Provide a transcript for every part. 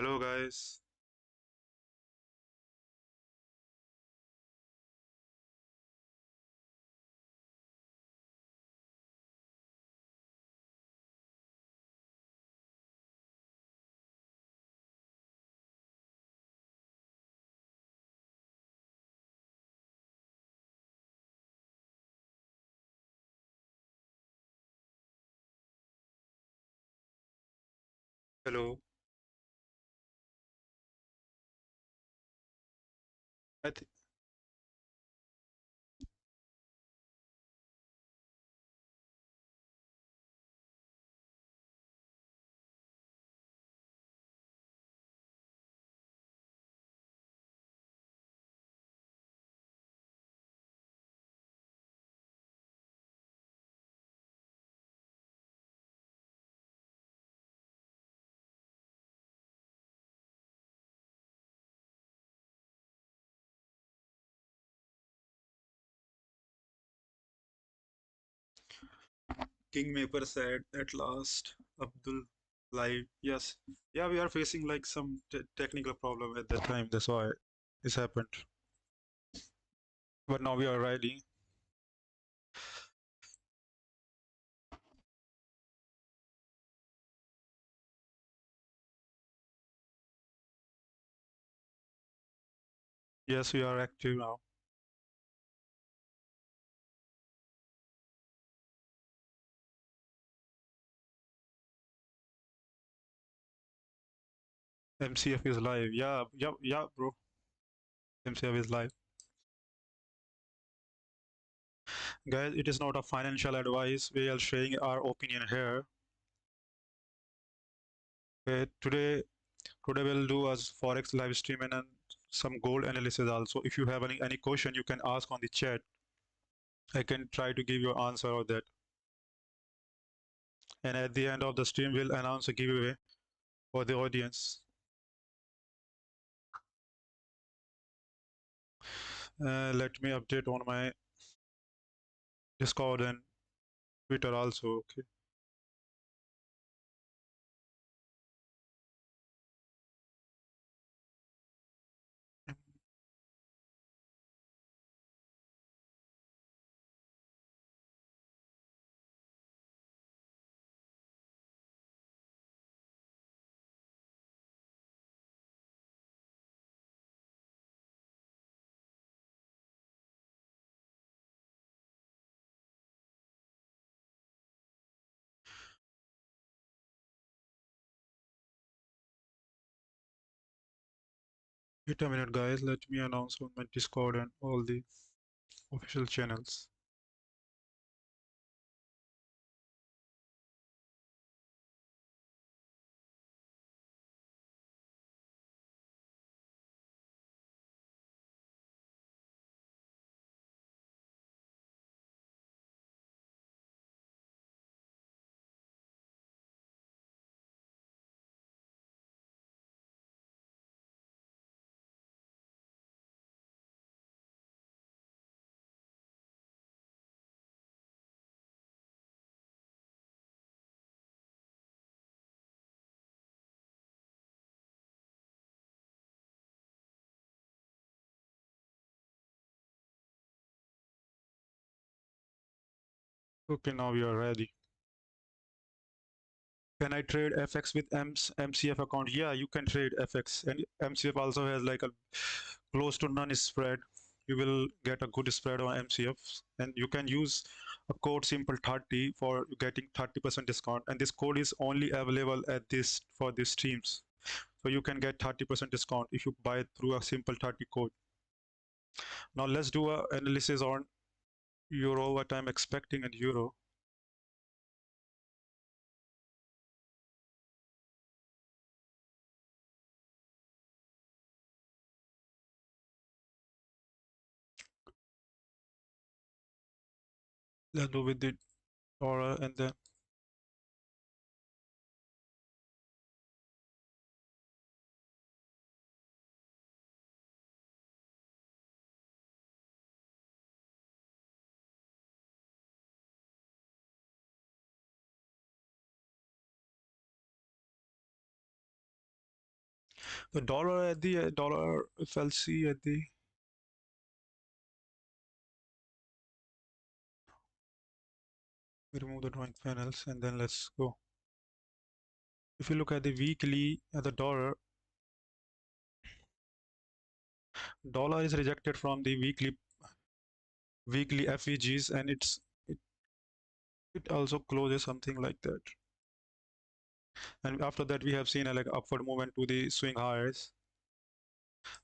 Hello guys. Hello. I th Kingmaker said at last. Abdul live. Yes. Yeah, we are facing like some technical problem at that time. That's why this happened. But now we are ready. Yes, we are active now. MCF is live. Yeah, yeah, yeah, bro. MCF is live. Guys, it is not a financial advice. We are sharing our opinion here. Today we'll do a forex live stream and some gold analysis also. If you have any question, you can ask on the chat. I can try to give you an answer of that. And at the end of the stream, we'll announce a giveaway for the audience. Let me update on my Discord and Twitter also. Okay. Wait a minute, guys. Let me announce on my Discord and all the official channels. Okay, now we are ready. Can I trade FX with MCF account? Yeah, you can trade FX, and MCF also has like a close to none spread. You will get a good spread on MCF, and you can use a code simple 30 for getting 30% discount. And this code is only available at this for these streams. So you can get 30% discount if you buy through a simple 30 code. Now let's do a analysis on euro, what I'm expecting in euro. Let's do with the dollar and then The dollar at the dollar FLC at the, we remove the drawing panels and then let's go. If you look at the weekly at the dollar is rejected from the weekly FEGs, and it also closes something like that. And after that we have seen a like upward movement to the swing highs.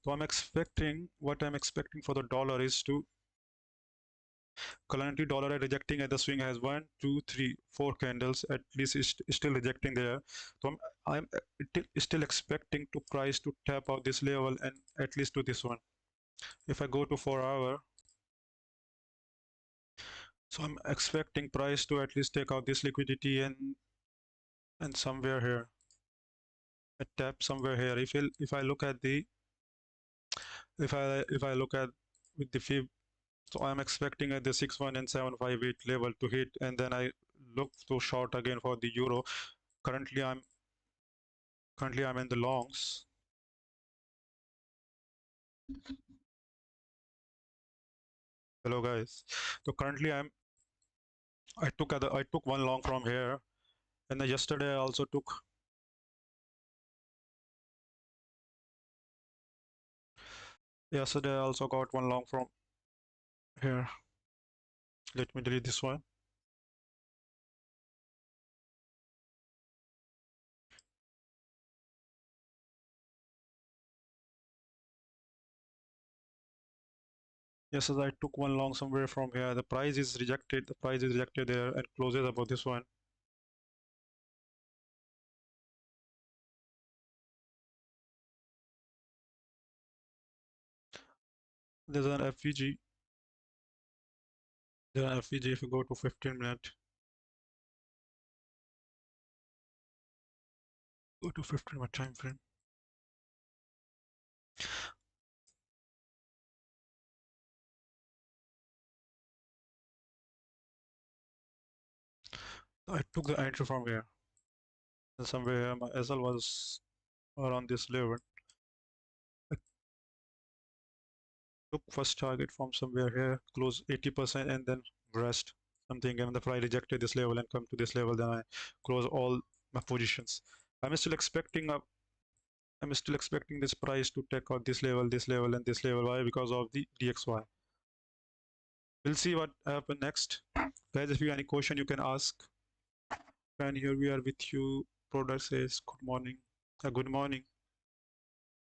So what I'm expecting for the dollar is to currently dollar are rejecting at the swing has 1 2 3 4 candles, at least is still rejecting there. So I'm still expecting to price to tap out this level and at least to this one. If I go to 4-hour, so I'm expecting price to at least take out this liquidity and somewhere here, a tap somewhere here. If I look at the if I look at with the fib, so I'm expecting at the 61 and 758 level to hit, and then I look to short again for the euro. Currently I'm in the longs. Hello guys. So currently I took one long from here, and then yesterday I also took I also got one long from here. Let me delete this one. Yes, as I took one long somewhere from here. The price is rejected. The price is rejected there and closes above this one. There's an FVG. There's an FVG if you go to 15-minute. Go to 15-minute time frame. I took the entry from here. And somewhere here my SL was around this level. I took first target from somewhere here, close 80%, and then rest something, and the price rejected this level and come to this level, then I close all my positions. I'm still expecting this price to take out this level, and this level. Why? Because of the DXY. We'll see what happens next. Guys, if you have any question, you can ask. And here we are with you. Product says good morning. Good morning.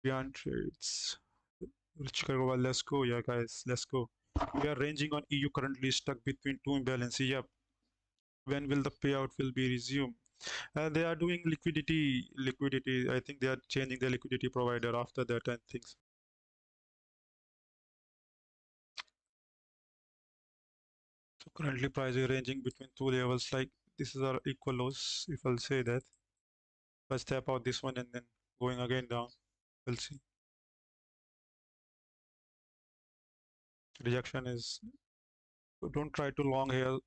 Beyond trades. Let's go, yeah, guys. Let's go. We are ranging on EU, currently stuck between two imbalances. Yep. When will the payout will be resumed? They are doing liquidity. I think they are changing the liquidity provider after that and things. So currently price is ranging between two levels, like this is our equal lows, if I'll say that. Let's tap out this one and then going again down. We'll see. Rejection is, don't try to long here.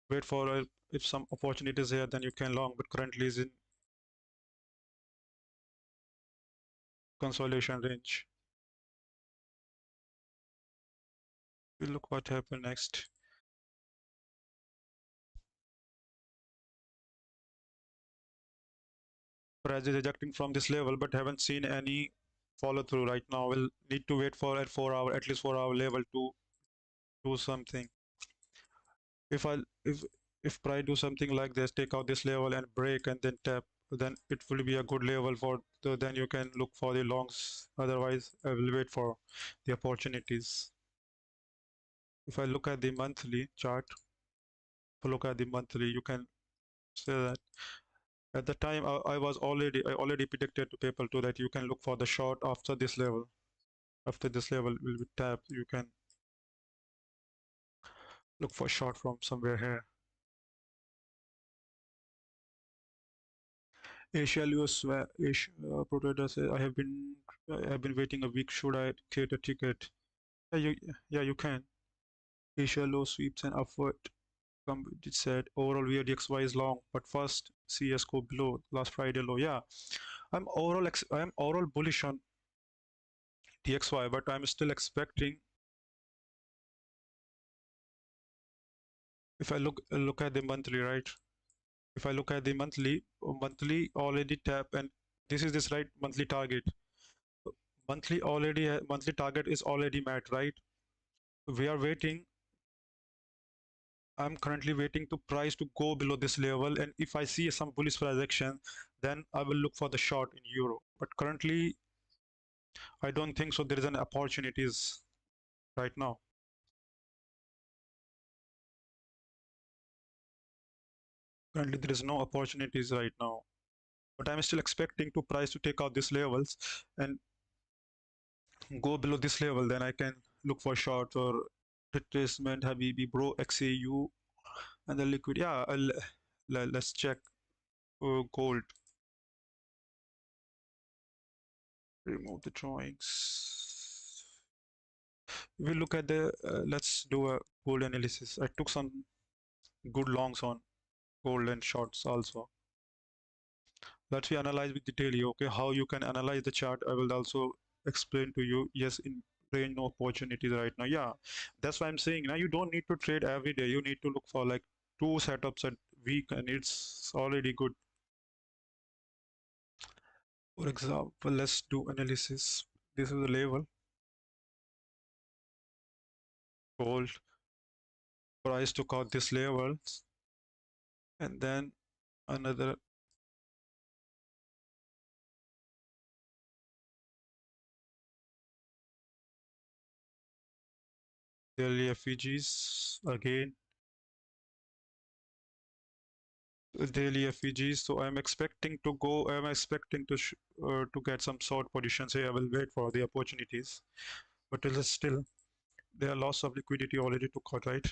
Wait for if some opportunities here, then you can long, but currently is in consolidation range. We'll look what happened next. Price is rejecting from this level, but haven't seen any follow through right now. We'll need to wait for at least 4-hour level to do something. If price do something like this, take out this level and break and then tap, then it will be a good level for then you can look for the longs. Otherwise I will wait for the opportunities. If I look at the monthly chart, you can say that at the time I already predicted to people too that you can look for the short after this level. After this level will be tapped, you can look for short from somewhere here. Asia US Protoda says I have been waiting a week. Should I create a ticket? Yeah, you can. Asia low sweeps and upward. It said overall VRDXY is long, but first CS go below last Friday low. Yeah, I'm overall bullish on TXY, but I'm still expecting. If I look at the monthly, right? If I look at the monthly already tap, and this right monthly target. Monthly target is already met, right? We are waiting. I'm currently waiting to price to go below this level, and if I see some bullish price action, then I will look for the short in euro. But currently, I don't think so. There is an opportunities right now. Currently, there is no opportunities right now. But I'm still expecting to price to take out these levels and go below this level. Then I can look for short or retracement. Habibi, bro, XAU, and the liquid. Yeah, let's check gold. Remove the drawings. We look at the. Let's do a gold analysis. I took some good longs on gold and shorts also. Let's we analyze with the daily. Okay, how you can analyze the chart. I will also explain to you. Yes, in range no opportunities right now. Yeah, that's why I'm saying now you don't need to trade every day. You need to look for like 2 setups a week, and it's already good. For example, let's do analysis. This is the level. Gold price took out this level, and then another. Daily FEGs again. Daily FEGs. So I'm expecting to go. I'm expecting to get some short positions here. I will wait for the opportunities, but it is still there are lots of liquidity already took out. Right,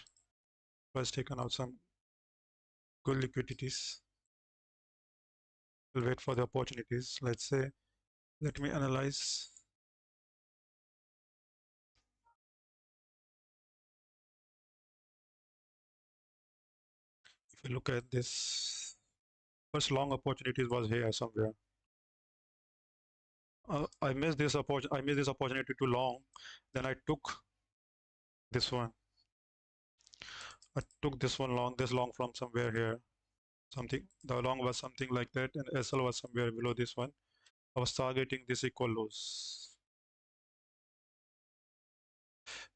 was taken out some good liquidities. We'll wait for the opportunities. Let's say, let me analyze. If you look at this, first long opportunities was here somewhere. I missed this opportunity. I missed this opportunity too long. Then I took this one. I took this one long, this long from somewhere here. Something, the long was something like that, and SL was somewhere below this one. I was targeting this equal lows.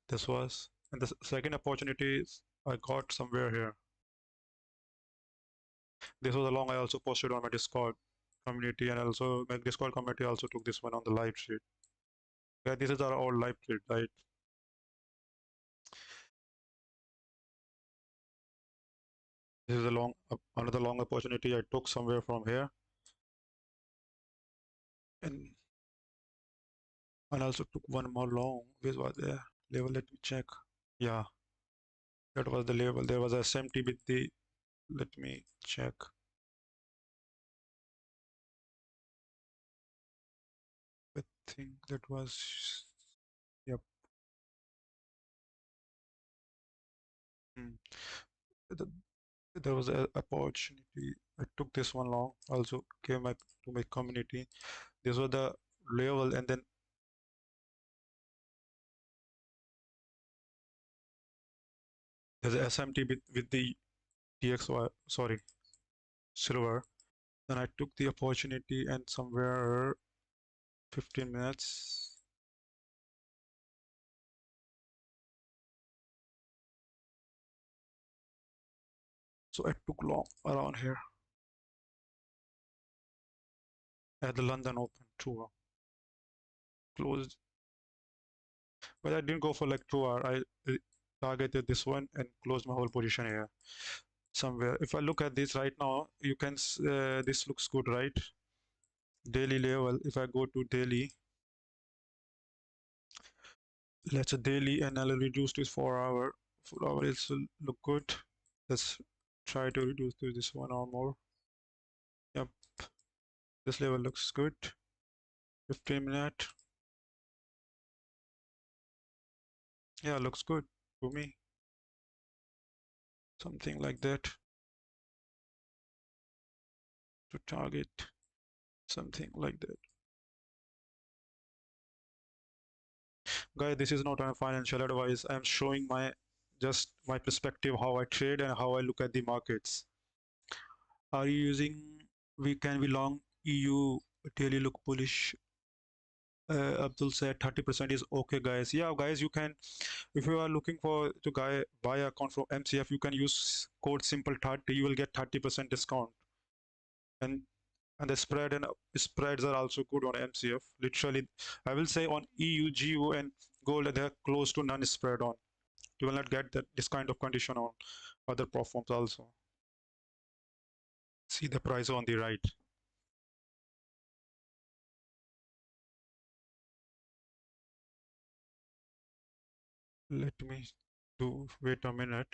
This was, and the second opportunity I got somewhere here. This was a long I also posted on my Discord community, and also my Discord community also took this one on the live trade. Yeah, this is our all live trade, right? This is a long, another long opportunity I took somewhere from here, and also took one more long. This was the level. Let me check. Yeah, that was the level. There was a SMT with the. Let me check. I think that was. Yep. Hmm. There was an opportunity. I took this one long. Also came back to my community. This was the level, and then there's a SMT with the TXY. Sorry, silver. Then I took the opportunity, and somewhere 15 minutes. So I took long around here at the London Open tour. Closed, but I didn't go for like 2 hour. I targeted this one and closed my whole position here somewhere. If I look at this right now, you can this looks good, right? Daily level. If I go to daily, let's a daily, and I'll reduce this 4 hour. 4 hour is look good. Let's try to reduce to this 1 hour more. Yep, this level looks good. 15 minute. Yeah, looks good to me. Something like that to target. Something like that. Guys, this is not a financial advice. I'm showing my just my perspective, how I trade and how I look at the markets. Are you using, we can be long EU daily look bullish? Abdul said 30% is okay, guys. Yeah, guys, you can, if you are looking for to buy account from MCF, you can use code simple 30. You will get 30% discount. And the spreads are also good on MCF. Literally, I will say on EU, GU, and gold, they're close to none spread on. You will not get this kind of condition on other platforms also. See the price on the right. Let me do, wait a minute.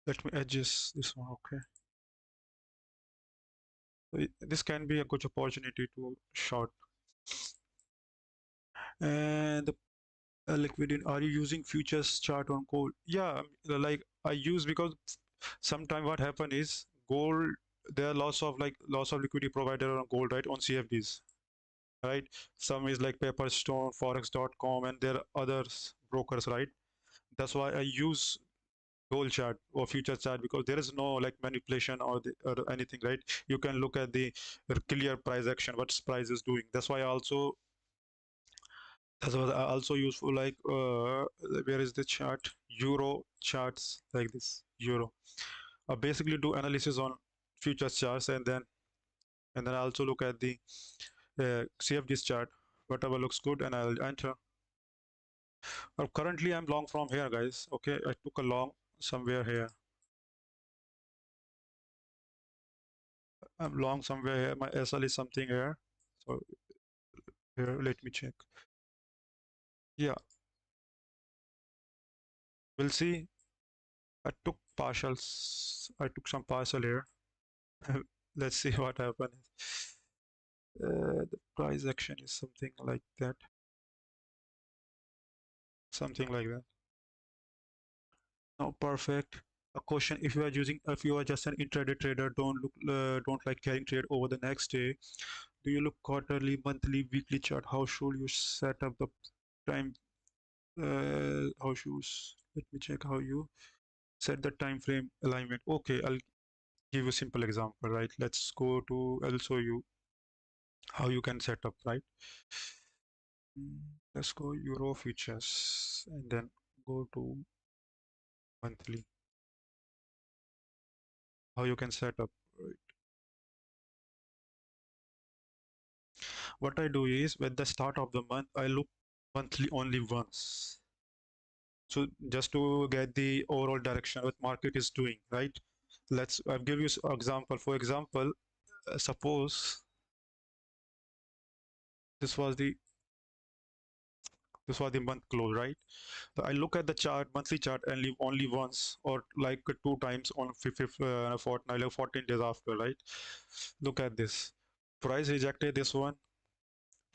Let me adjust this one, okay. This can be a good opportunity to short. And the liquidity, are you using futures chart on gold? Yeah, like I use, because sometimes what happen is gold, there are lots of liquidity provider on gold, right, on CFDs, right? Some is like Paperstone, forex.com, and there are others brokers, right? That's why I use gold chart or future chart, because there is no like manipulation or anything, right? You can look at the clear price action, what price is doing. That's why I also useful, like where is the chart, euro charts, like this euro. I basically do analysis on futures charts, and then I also look at the CFDs chart, whatever looks good, and I'll enter. Currently I'm long from here, guys. Okay, I took a long somewhere here. I'm long somewhere here. My SL is something here. So here, let me check. Yeah, we'll see. I took partials. I took some partial here. Let's see what happens. The price action is something like that. Something like that. Now, perfect. A question: if you are just an intraday trader, don't like carrying trade over the next day. Do you look quarterly, monthly, weekly chart? How should you set up the time? How should Let me check how you set the time frame alignment. Okay, I'll give you a simple example, right? Let's go to, I'll show you how you can set up, right? Let's go Euro futures and then go to monthly. How you can set up, right? What I do is, at the start of the month, I look monthly only once. So just to get the overall direction what market is doing, right? I'll give you example. For example, suppose this was the this was the month close, right? So I look at the chart, monthly chart, and leave only once or like two times on fortnight, like 14 days after, right? Look at this. Price rejected this one.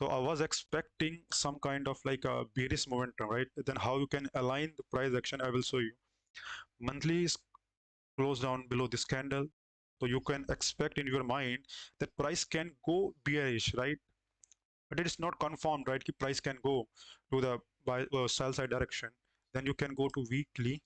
So I was expecting some kind of like a bearish momentum, right? Then how you can align the price action, I will show you. Monthly is closed down below this candle. So you can expect in your mind that price can go bearish, right? But it is not confirmed, right? Ki price can go to the sell side direction. Then you can go to weekly,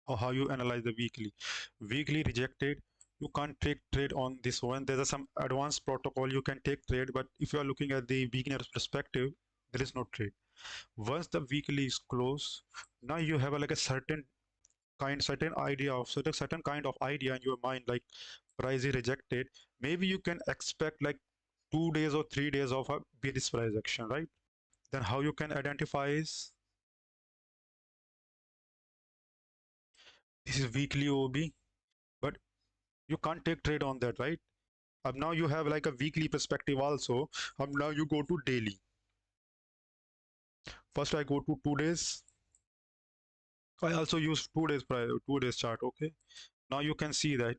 or how you analyze the weekly. Weekly rejected. You can't take trade on this one. There's some advanced protocol you can take trade, but if you are looking at the beginner's perspective, there is no trade. Once the weekly is closed, now you have like a certain kind of idea in your mind, like price is rejected. Maybe you can expect like 2 days or 3 days of a bearish price action, right? Then how you can identify is, this is weekly OB, but you can't take trade on that, right? Now you have like a weekly perspective also. Now you go to daily. First I go to 2 days. I also use 2 days prior, 2 days chart. Okay. Now you can see that.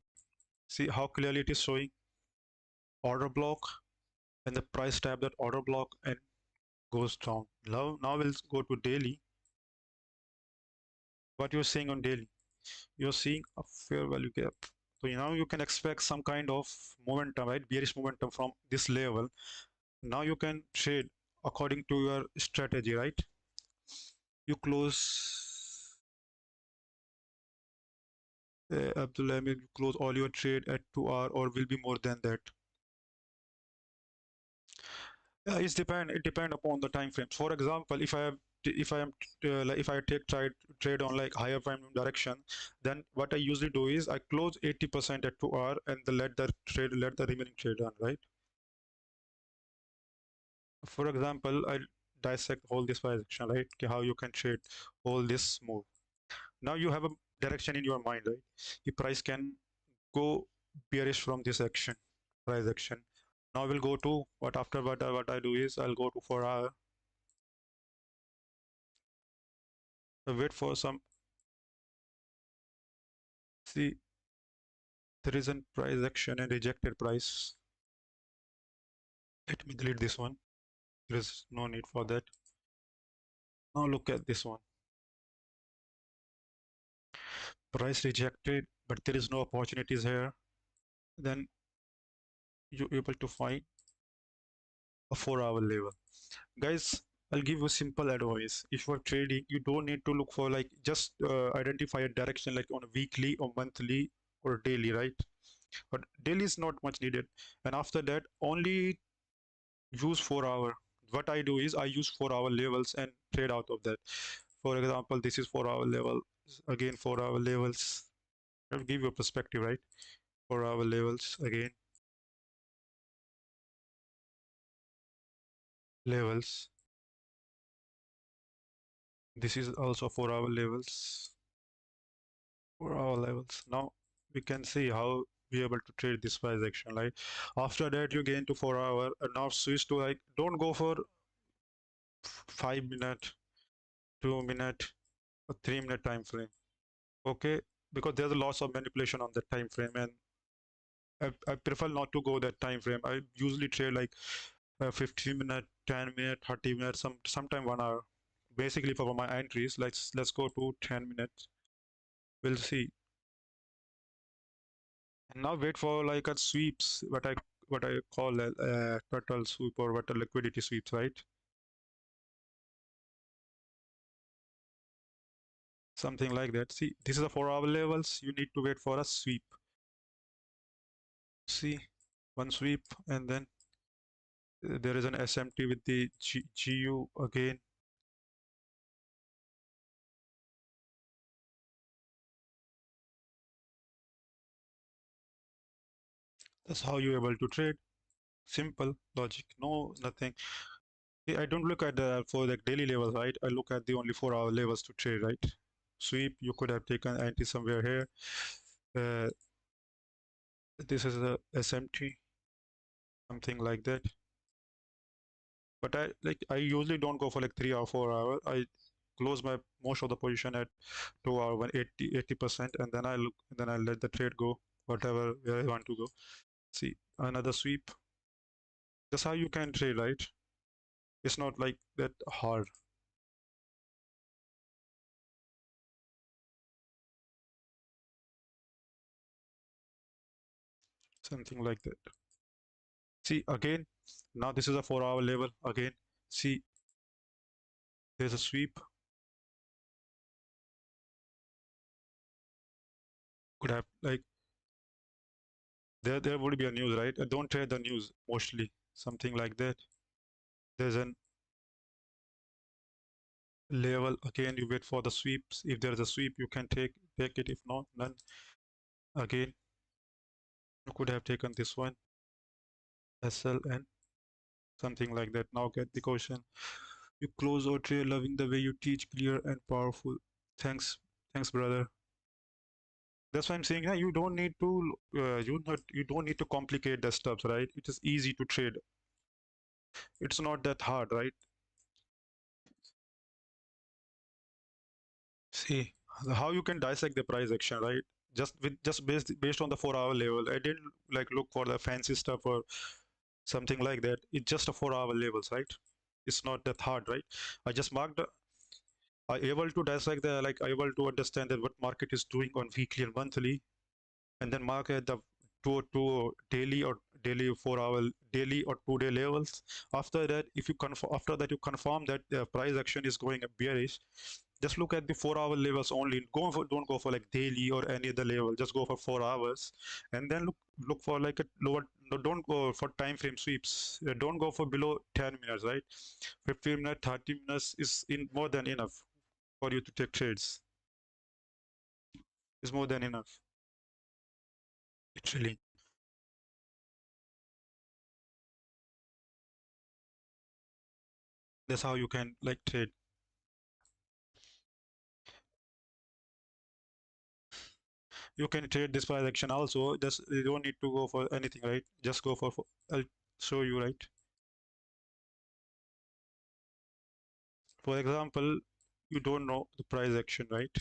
See how clearly it is showing order block, and the price tab that order block and goes down. Now we'll go to daily. what you're seeing on daily, you're seeing a fair value gap. So now you can expect some kind of momentum, right? Bearish momentum from this level. Now you can trade according to your strategy, right? You close, Abdullah, maybe you close all your trade at 2 hour or will be more than that. Yeah, it depend upon the time frame. For example, if I take trade on like higher time direction, then what I usually do is I close 80% at 2 hour and then let the remaining trade run, right? For example, I dissect all this price action, right? Okay, how you can trade all this move. Now you have a direction in your mind, right? The price can go bearish from this action, price action. Now we'll go to what I do is I'll go to 4 hour, wait for some, see, there is a price action and rejected price. Let me delete this one. There is no need for that. Now look at this one. Price rejected, but there is no opportunities here. Then you're able to find a 4 hour level. Guys, I'll give you simple advice. If you're trading, you don't need to look for like just identify a direction like on a weekly or monthly or daily, right? But daily is not much needed. And after that, only use 4 hour. What I do is I use 4 hour levels and trade out of that. For example, this is 4 hour level. Again, 4 hour levels. I'll give you a perspective, right? 4 hour levels again. Levels. This is also 4 hour levels. 4 hour levels. Now we can see how we able to trade this price action. Like after that, you gain to 4 hour and now switch to like don't go for 5 minute, 2 minute, or 3 minute time frame. Okay, because there's a lots of manipulation on that time frame, and I prefer not to go that time frame. I usually trade like 15 minute, 10 minute, 30 minutes, sometime 1 hour. Basically for my entries, let's go to 10 minutes. We'll see. And now wait for like a sweeps, what I call a turtle sweep or what a liquidity sweeps, right? Something like that. See, this is a 4 hour levels. You need to wait for a sweep. See, one sweep, and then there is an SMT with the GU again. That's how you're able to trade. Simple logic. No, nothing. See, I don't look at the for the daily levels, right? I look at the only 4 hour levels to trade, right? Sweep, you could have taken anti somewhere here. Uh, this is a SMT, something like that. But I usually don't go for like 3 or 4 hour. I close my most of the position at 2 hour, 80%, and then I let the trade go, whatever where I want to go. See, another sweep. That's how you can trade, right? It's not like that hard. Something like that. See, again, now this is a 4 hour level. Again, see, there's a sweep. Could have like there would be a news, right? Don't trade the news mostly. Something like that. There's an level. Again, you wait for the sweeps. If there's a sweep, you can take it. If not, none. Again, you could have taken this one, SLN, something like that. Now get the question. You close or trade, loving the way you teach, clear and powerful. Thanks, brother. That's why I'm saying, yeah, you don't need to you don't need to complicate the stuff, right? It is easy to trade. It's not that hard, right? See how you can dissect the price action, right? Just based on the 4 hour level. I didn't like look for the fancy stuff or something like that. It's just a 4 hour levels, right? It's not that hard, right? I just marked are able to dissect the like are able to understand that what market is doing on weekly and monthly, and then market the two daily or daily 4 hour daily or 2 day levels. After that, if you confirm after that you confirm that the price action is going bearish, just look at the 4 hour levels only. Don't go for like daily or any other level, just go for 4 hours, and then look for like a lower. No, don't go for time frame sweeps. Don't go for below 10 minutes, right? 15 minutes, 30 minutes is in more than enough for you to take trades. Is more than enough, literally. That's how you can like trade. You can trade this price action also. Just you don't need to go for anything, right? Just go for I'll show you, right? For example, you don't know the price action, right?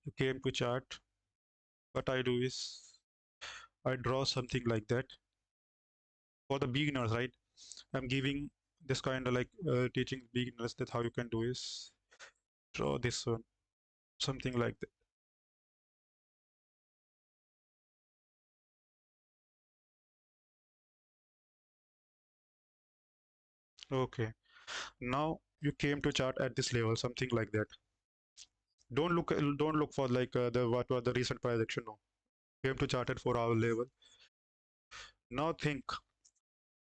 You came to chart. What I do is I draw something like that for the beginners, right? I'm giving this kind of like teaching beginners that how you can do is draw this one, something like that. Okay. Now you came to chart at this level, something like that. Don't look for like the what was the recent price action. No, came to chart at 4 hour level. Now think,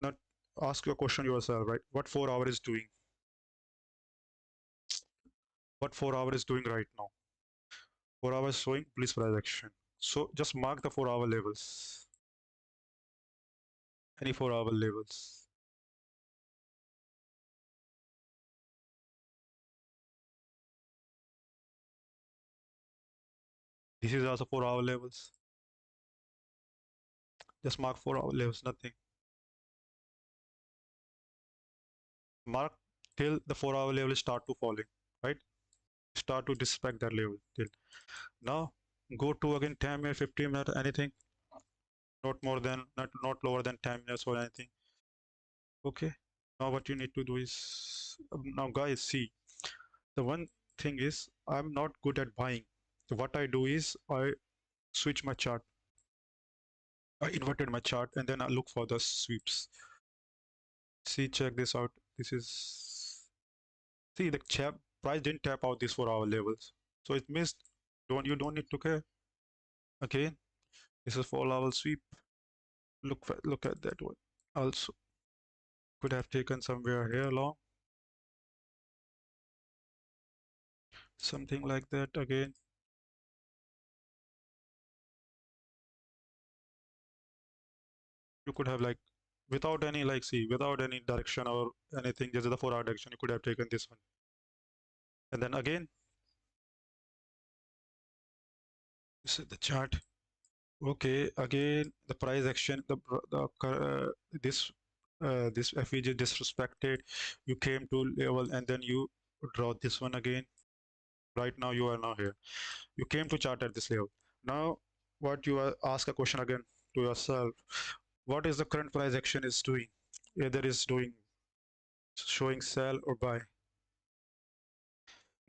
not ask your question yourself, right? What 4 hour is doing? What 4 hour is doing right now? 4 hours showing please price action. So just mark the 4 hour levels. Any 4 hour levels. This is also 4 hour levels. Just mark 4 hour levels, nothing. Mark till the 4 hour level start to falling, right? Start to disrespect that level till. Now go to again 10 minutes, 15 minutes, anything. Not more than, not lower than 10 minutes or anything. Okay. Now what you need to do is, now guys, see, the one thing is I'm not good at buying. So what I do is I switch my chart. I inverted my chart and then I look for the sweeps. See, check this out. This is, see, the price didn't tap out these 4 hour levels. So it means you don't need to care. Again, this is 4 hour sweep. Look at that one. Also could have taken somewhere here along. Something like that again. You could have like without any like see without any direction or anything, just the 4 hour direction, you could have taken this one. And then again, this is the chart. Okay, again the price action, this this FEG disrespected. You came to level and then you draw this one again. Right now you are now here. You came to chart at this level. Now what you are ask a question again to yourself. What is the current price action is doing? Either is doing showing sell or buy.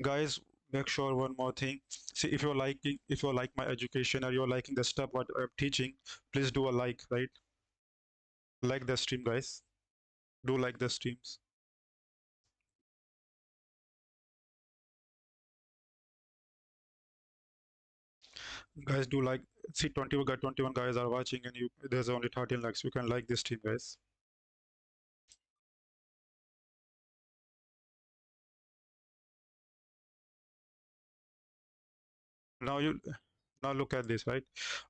Guys, make sure one more thing. See, if you're like my education or you're liking the stuff what I'm teaching, please do a like, right? Like the stream, guys. Do like the streams. Guys, do like. See, 21 guys are watching, and you there's only 13 likes. You can like this stream, guys. Now you now look at this, right?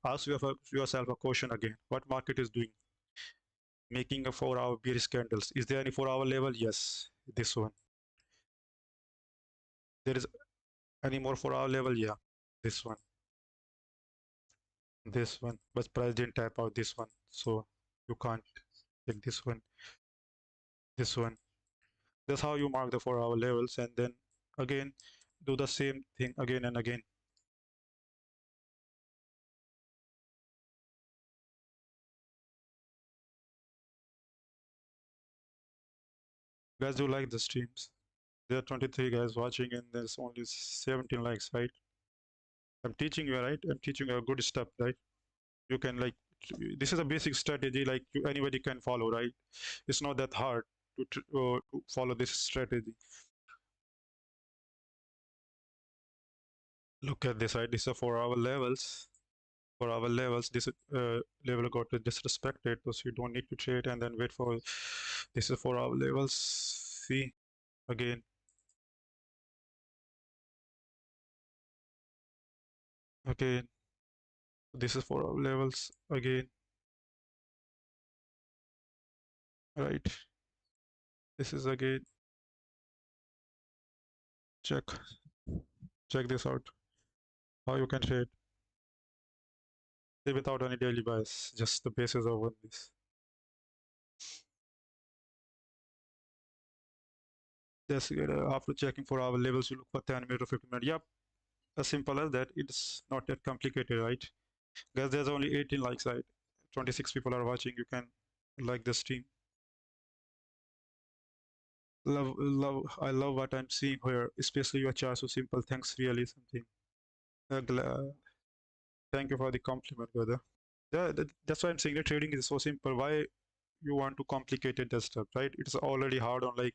Ask yourself a question again. What market is doing? Making a 4 hour bearish candles. Is there any 4 hour level? Yes, this one. There is any more 4 hour level? Yeah, this one. This one, but price didn't tap out this one, so you can't take this one. This one. That's how you mark the 4 hour levels, and then again do the same thing again and again. Guys, do like the streams. There are 23 guys watching and there's only 17 likes, right? I'm teaching you, right? I'm teaching you a good step, right? You can like, this is a basic strategy, like anybody can follow, right? It's not that hard to follow this strategy. Look at this, right? This is for our levels. For our levels, this level got disrespected, so you don't need to trade and then wait for. This is for our levels. See again. Again, this is for our levels again, right? This is again. Check. Check this out. How you can trade without any daily bias, just the basis of one this. Just after checking for our levels, you look for 10 minute or 15 minute. Yep, as simple as that. It's not that complicated, right? Guys, there's only 18 likes, right? 26 people are watching. You can like the stream. Love. I love what I'm seeing here, especially your chart so simple. Thanks, really something. Thank you for the compliment, brother. Yeah, that's why I'm saying the trading is so simple. Why you want to complicate it, that stuff, right? It's already hard on like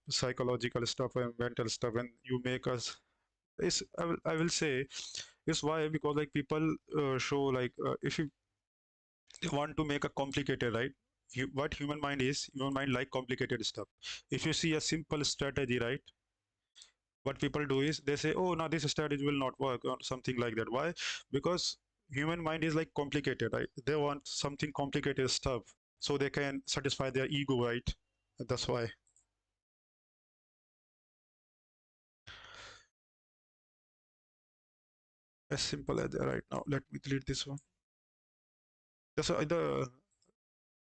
psychological stuff and mental stuff, and you make us. It's I will say, it's why, because like people show like if you want to make a complicated, right? What human mind is, human mind like complicated stuff. If you see a simple strategy, right? What people do is they say, oh, now this strategy will not work or something like that. Why? Because human mind is like complicated, right? They want something complicated stuff so they can satisfy their ego, right? That's why. As simple as that. Right now, let me delete this one. That's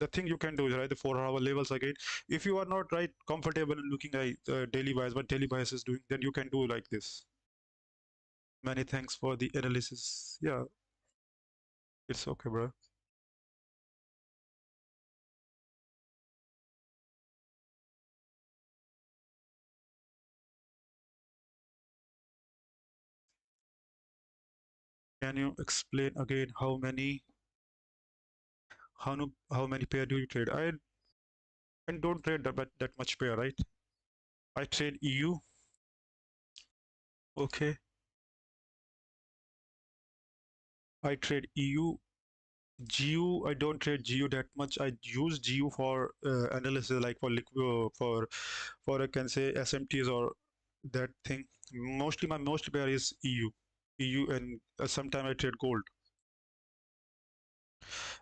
the thing you can do is, right, the 4 hour levels again. If you are not right comfortable in looking at daily bias, what daily bias is doing, then you can do like this. Many thanks for the analysis. Yeah, it's okay, bro. Can you explain again how many pair do you trade? I don't trade that much pair, right? I trade EU. Okay, I trade EU. GU, I don't trade GU that much. I use GU for analysis, like for liquid, for I can say SMTs or that thing. Mostly my most pair is EU, and sometimes I trade gold.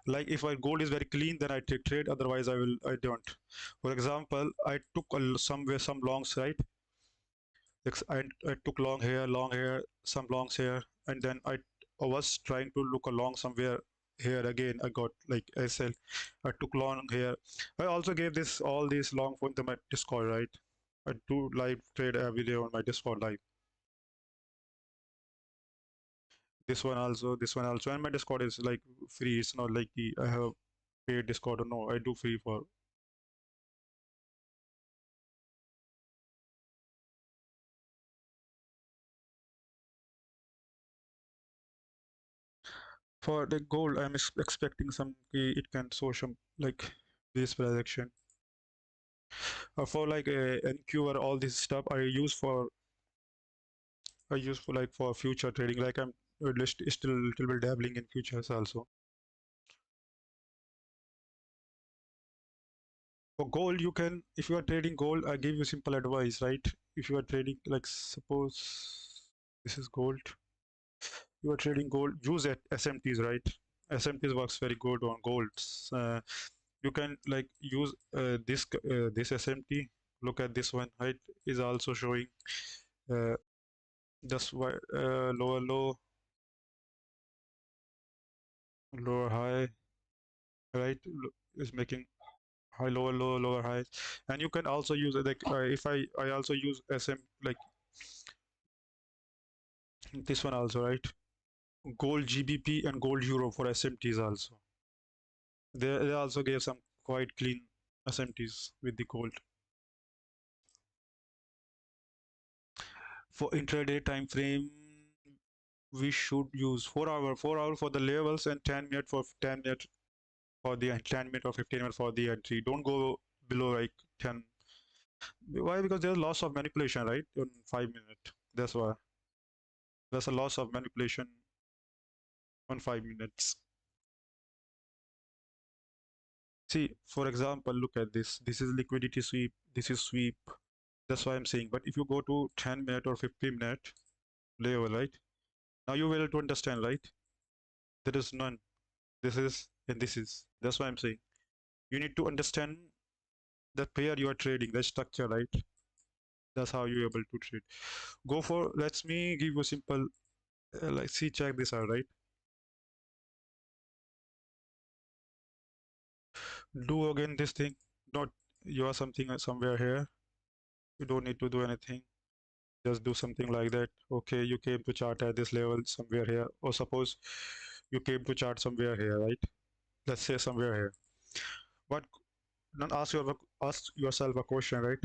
Like if my gold is very clean, then I take trade. Otherwise, I don't. For example, I took somewhere some longs, right? I took long here, some longs here, and then I was trying to look along somewhere here again. I got like SL. I took long here. I also gave this all these long for my Discord, right? I do live trade every day on my Discord live. This one also, and my Discord is like free. It's not like I have paid Discord or no. I do free for the gold. I'm expecting some it can show some like this projection. For like NQ or all this stuff I use for like for future trading. Like I'm still a little bit dabbling in futures also. For gold, you can, if you are trading gold, I give you simple advice, right? If you are trading, like suppose this is gold, you are trading gold, use SMTs, right? SMTs works very good on golds. You can like use this SMT. Look at this one, right? Is also showing uh, just lower low, lower high, right? Is making high lower low lower high, and you can also use it like if I also use SM like this one also, right? Gold GBP and gold euro for SMTs also. They also gave some quite clean SMTs with the gold. For intraday time frame, we should use 4 hour for the levels and 10 minute for 10 minute for the 10 minute or 15 minute for the entry. Don't go below like 10. Why? Because there's loss of manipulation, right? In 5 minutes. That's why there's a loss of manipulation on 5 minutes. See, for example, look at this. This is liquidity sweep. This is sweep. That's why I'm saying. But if you go to 10 minute or 15 minute level, right? Now you will to understand, right? There is none. This is and this is. That's why I'm saying. You need to understand the pair you are trading, the structure, right? That's how you're able to trade. Go for, let me give you a simple, like, see, check this out, right? Do again this thing. Not, you are something somewhere here. You don't need to do anything. Just do something like that. Okay, you came to chart at this level somewhere here. Or suppose you came to chart somewhere here, right? Let's say somewhere here. But then ask yourself a question, right?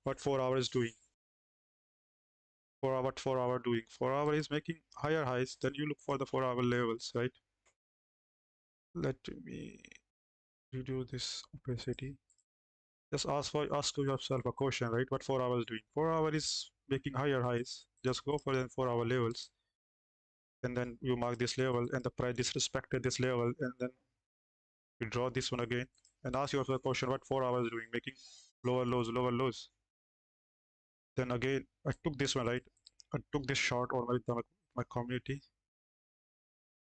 What 4 hour is doing? 4 hour, what 4 hour doing? 4 hour is making higher highs. Then you look for the 4 hour levels, right? Let me redo this opacity. Just ask yourself a question, right? What 4 hours doing? 4 hour is making higher highs. Just go for the 4 hour levels, and then you mark this level, and the price disrespected this level, and then you draw this one again, and ask yourself a question: what 4 hours doing? Making lower lows, lower lows. Then again, I took this one, right? I took this short on my community.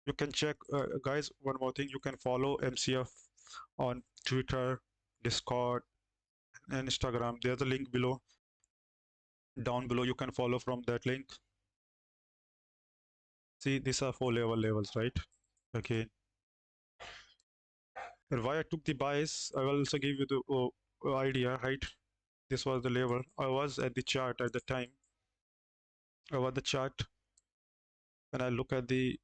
You can check, guys. One more thing, you can follow MCF on Twitter, Discord, and Instagram. There's a link below. Down below, you can follow from that link. See, these are 4 levels, right? Okay. And why I took the bias, I will also give you the idea, right? This was the level. I was at the chart at the time. I was the chart, and I look at the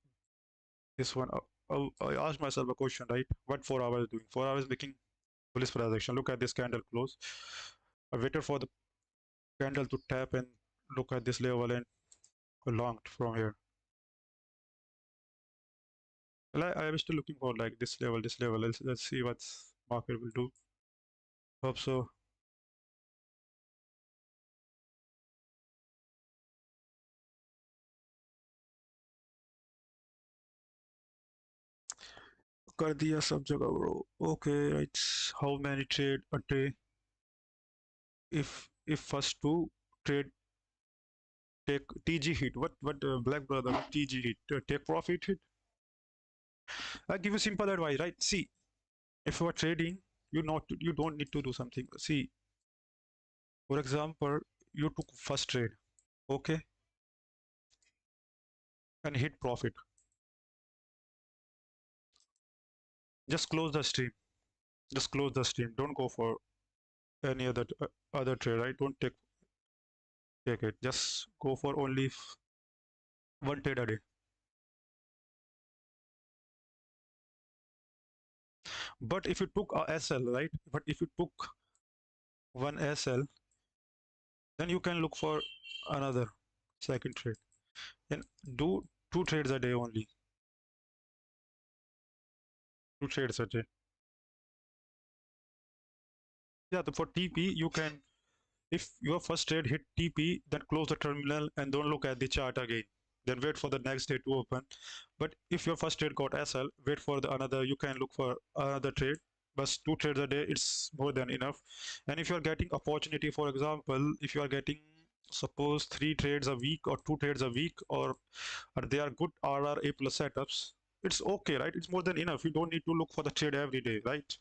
this one. I asked myself a question, right? What 4 hours doing? 4 hours making bullish price action. Look at this candle close. I waited for the candle to tap and look at this level and longed from here. Well, I am still looking for like this level, this level. Let's see what market will do. Hope so. कर दिया सब जगह bro. Okay, right. How many trade a day? If first two trade take TG hit, what black brother TG hit? Take profit hit. I give you simple advice, right? See, if you are trading, you don't need to do something. See, for example, you took first trade, okay, and hit profit. Just close the stream. Just close the stream. Don't go for any other trade, right? Don't take it. Just go for only one trade a day. But if you took a SL, right? But if you took one SL, then you can look for another second trade and do two trades a day only. Two trades a day. Yeah, for TP, you can, if your first trade hit TP, then close the terminal and don't look at the chart again. Then wait for the next day to open. But if your first trade got SL, wait for the another, you can look for another trade. But two trades a day, it's more than enough. And if you're getting opportunity, for example, if you are getting suppose 3 trades a week or 2 trades a week, or they are good RRA plus setups, it's okay, right? It's more than enough. You don't need to look for the trade every day, right?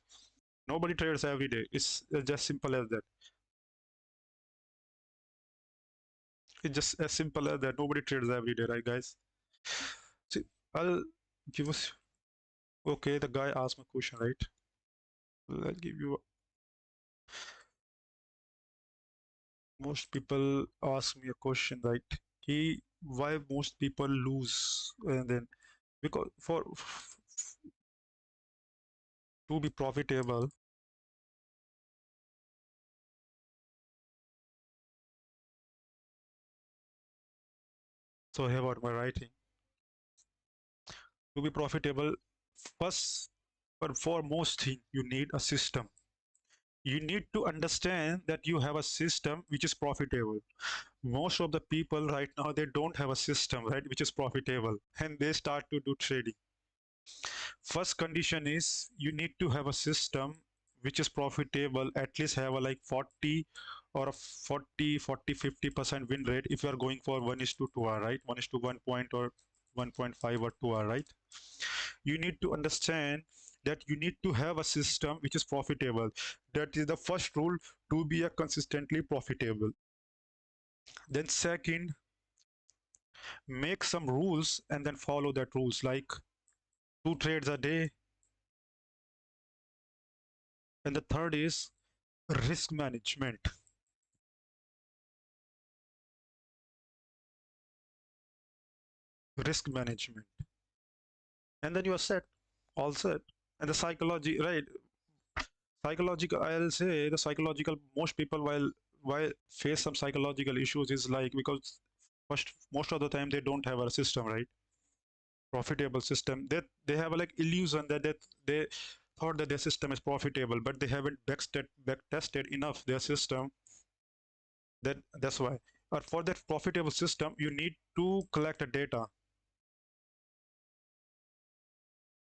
Nobody trades every day. It's just simple as that. It's just as simple as that. Nobody trades every day, right, guys? See, I'll give us. Okay, the guy asked me a question, right? I'll give you. Most people ask me a question, right? Why most people lose, and then because to be profitable, So here what my writing. To be profitable, first or foremost thing, you need a system. You need to understand that you have a system which is profitable. Most of the people right now, they don't have a system, right, which is profitable, and they start to do trading. First condition is you need to have a system which is profitable, at least have a like 40 or a 40, 40, 50% win rate if you are going for 1:2 right, 1:1 point or 1.5 or 2 right. You need to understand that you need to have a system which is profitable. That is the first rule to be a consistently profitable. Then second, make some rules and then follow that rules, like 2 trades a day. And the third is risk management. Risk management. And then you are set, all set. And the psychology, right? Psychological, I'll say the psychological, most people while face some psychological issues is like because first most of the time they don't have a system, right? Profitable system. They have a like illusion that they thought that their system is profitable, but they haven't back tested enough their system. That's why. But for that profitable system, you need to collect the data.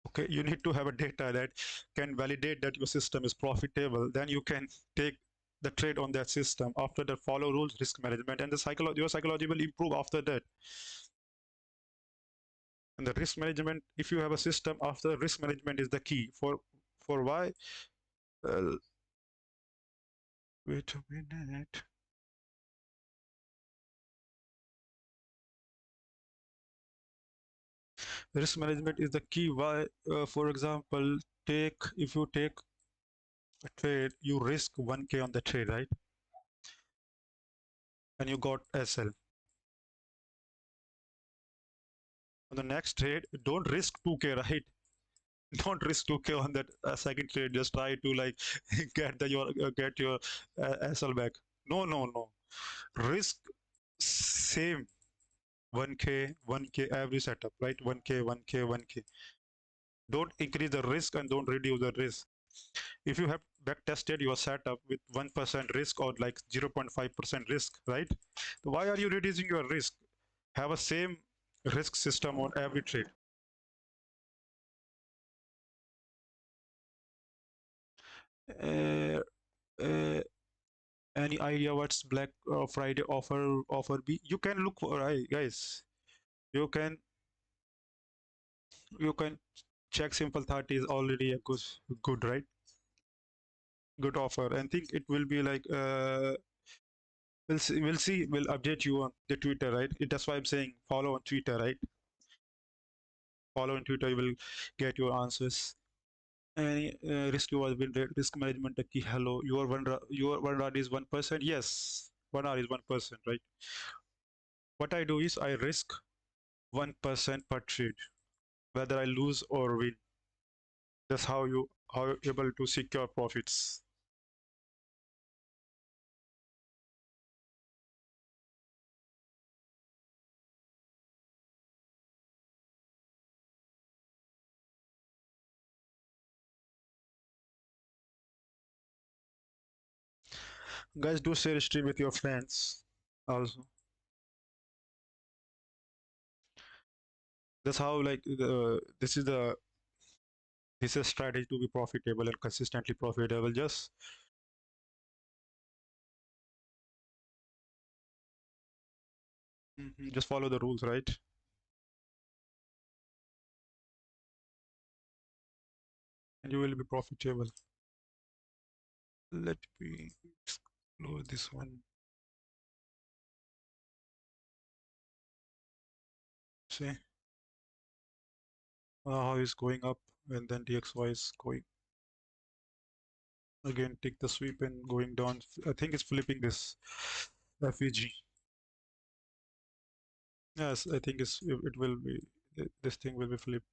Okay, you need to have a data that can validate that your system is profitable. Then you can take the trade on that system. After that, follow rules, risk management, and the your psychology will improve after that. And the risk management, if you have a system, after risk management is the key for why. Well, wait a minute. Risk management is the key. Why? For example, take if you take a trade, you risk 1K on the trade, right? And you got SL. On the next trade, don't risk 2K, right? Don't risk 2K on that second trade. Just try to like get your SL back. No, no, no. Risk same 1K, 1K every setup, right? 1K, 1K, 1K. Don't increase the risk and don't reduce the risk. If you have back tested your setup with 1% risk or like 0.5% risk, right? Why are you reducing your risk? Have a same risk system on every trade. Uh, uh, any idea what's Black Friday offer be? You can look for, guys. You can you can check Simple 30 is already a good, right? Good offer. And think it will be like we'll update you on the Twitter, right? That's why I'm saying follow on Twitter, right? Follow on Twitter, you will get your answers. Any risk you win rate, risk management the key. Hello, your 1 rod is 1%. Yes, 1 hour is 1%, right? What I do is I risk 1% per trade, whether I lose or win. That's how you're able to secure profits. Guys, do share stream with your friends also. That's how like this is a strategy to be profitable and consistently profitable. Just follow the rules, right? And you will be profitable. Let me close this one. See how it's going up, and then DXY is going again. Take the sweep and going down. I think it's flipping this FEG. Yes, I think it will be this thing will be flipped.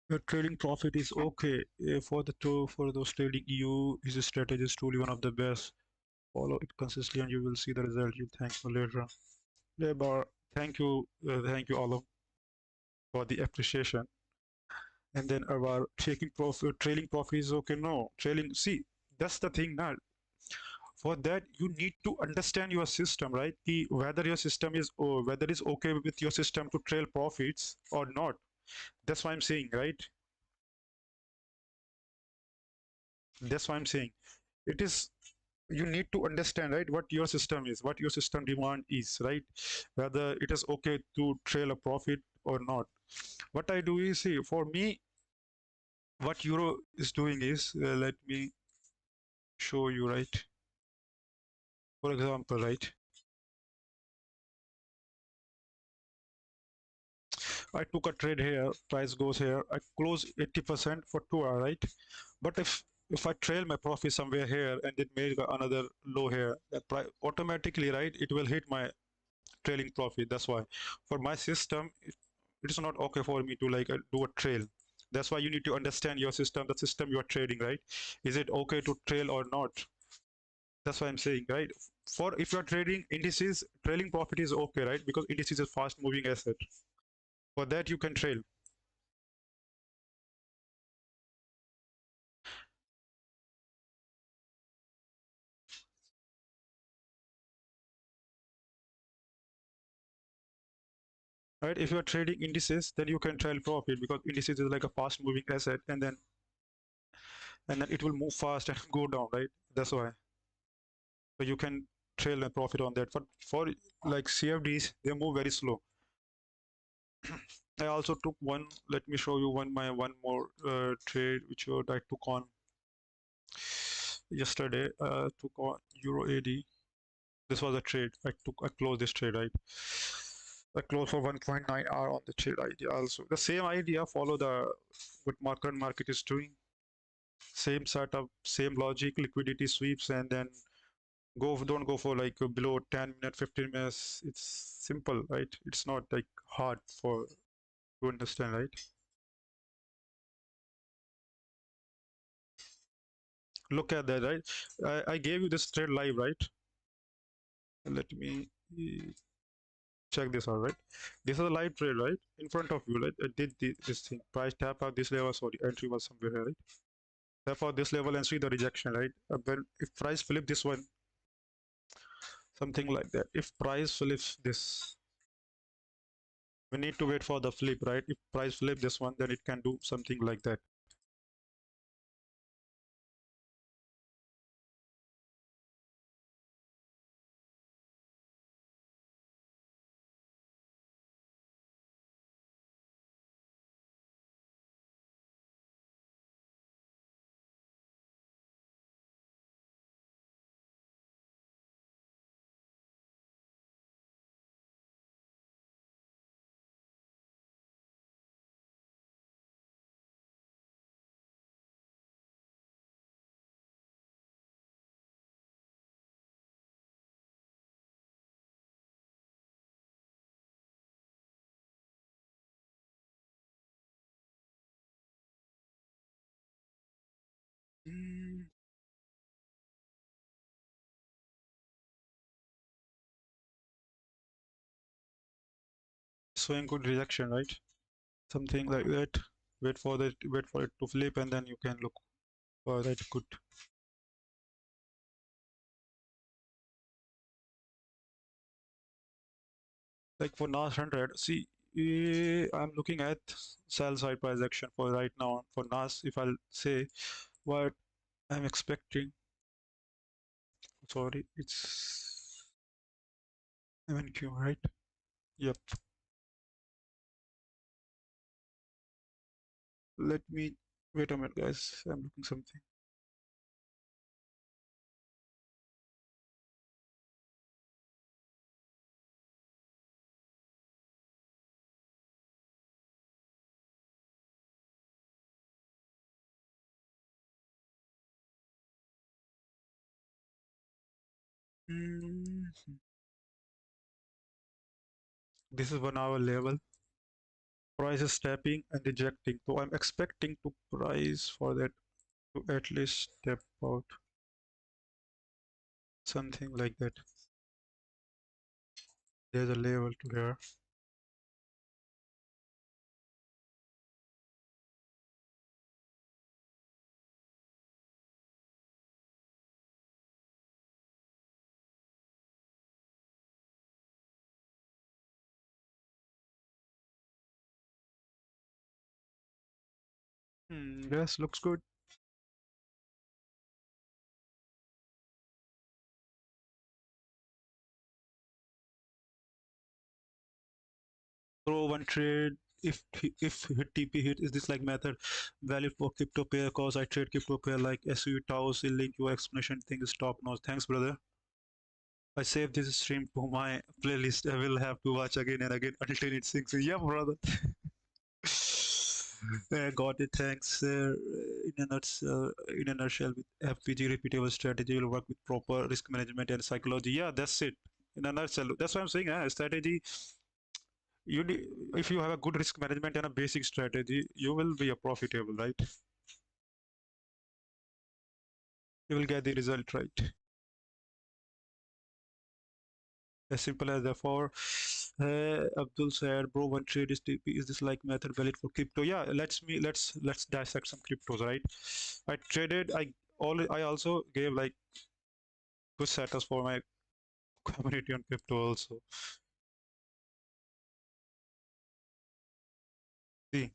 Your trading profit is okay. For those trading EU is a strategy is truly one of the best. Follow it consistently and you will see the result. You thank me later. Yeah, but thank you all of for the appreciation. And then about taking profit, trailing profit is okay. No, trailing. See, that's the thing now. For that, you need to understand your system, right? Whether your system is or whether it's okay with your system to trail profits or not. That's what I'm saying, right? That's what I'm saying. It is you need to understand, right, what your system is, what your system demand is, right? Whether it is okay to trail a profit or not. What I do is, see, for me, what Euro is doing is, let me show you, right? For example, right? I took a trade here, price goes here, I close 80% for 2 hours, right? But if I trail my profit somewhere here and it made another low here, that automatically, right, it will hit my trailing profit. That's why for my system, it is not okay for me to like do a trail. That's why you need to understand your system, the system you are trading, right? Is it okay to trail or not? That's what I'm saying, right? For if you're trading indices, trailing profit is okay, right? Because indices is fast moving asset. For that you can trail. Right, if you're trading indices, then you can trail profit because indices is like a fast moving asset, and then it will move fast and go down, right? That's why. So you can trail a profit on that. For like CFDs, they move very slow. I also took one. Let me show you one more trade which I took on yesterday. Took on Euro AD. This was a trade. I closed this trade, right. I closed for 1.9 hour on the trade idea also. The same idea, follow the what market is doing. Same setup, same logic, liquidity sweeps, and then don't go for like below 10 minutes, 15 minutes. It's simple, right? It's not like hard for to understand, right? Look at that, right? I gave you this trade live, right? Let me check this out, right? This is a live trade, right? In front of you, right? I did this thing. Price tap out this level, sorry, entry was somewhere here, right? Tap out this level and see the rejection, right? When if price flip this one, something like that. If price flips this, we need to wait for the flip, right? If price flip this one, then it can do something like that. Mm, showing good rejection, right? Something like that. Wait for it to flip, and then you can look for that good. Like for NAS 100, see, I'm looking at sell side price action for right now for NAS. If I'll say what I'm expecting, sorry, it's MNQ, right? Yep. Let me wait a minute, guys. I'm looking something. Mm, this is 1 hour level. Price is stepping and rejecting. So I'm expecting to price for that to at least step out, something like that. There's a level to here. Yes, looks good. Throw one trade. If hit TP hit, is this like method valid for crypto pair? Cause I trade crypto pair like SU Taos. Link your explanation thing is top notch. Thanks, brother. I saved this stream to my playlist. I will have to watch again and again until it sinks in. Yeah, brother. Got it. Thanks. In a nutshell, with FPG repeatable strategy will work with proper risk management and psychology. Yeah, that's it. In a nutshell, that's what I'm saying. Strategy. You need, if you have a good risk management and a basic strategy, you will be a profitable, right? You will get the result right. As simple as therefore. Abdul said, "Bro, one trade is TP. Is this like method valid for crypto?" Yeah, let's dissect some cryptos, right? I traded. I also gave like good setups for my community on crypto also. See,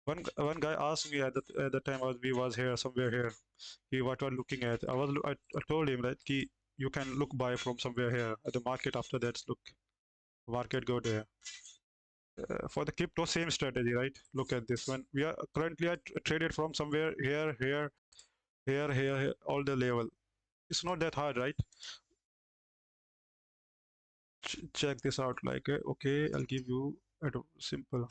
one guy asked me at the time we was here somewhere here. He what are looking at? I told him that you can look buy from somewhere here at the market. After that, look market go there. For the crypto, same strategy, right? Look at this one. We are currently traded from somewhere here, all the level. It's not that hard, right? Check this out. Like, okay, I'll give you a simple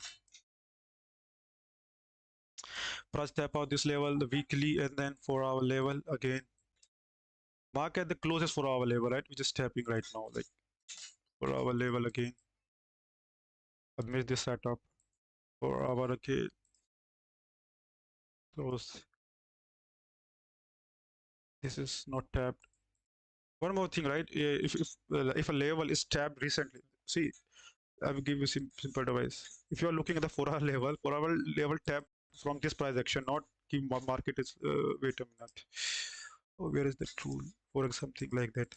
price tap out this level, the weekly, and then 4 hour level again. Mark at the closest 4 hour level, right? We're just tapping right now, like 4 hour level again. I missed this setup. 4 hour again. Close. This is not tapped. One more thing, right? If a level is tapped recently, see, I will give you simple advice. If you are looking at the 4 hour level, 4 hour level tap from this price action, not keep market is. Wait a minute. Oh, where is the tool? For something like that.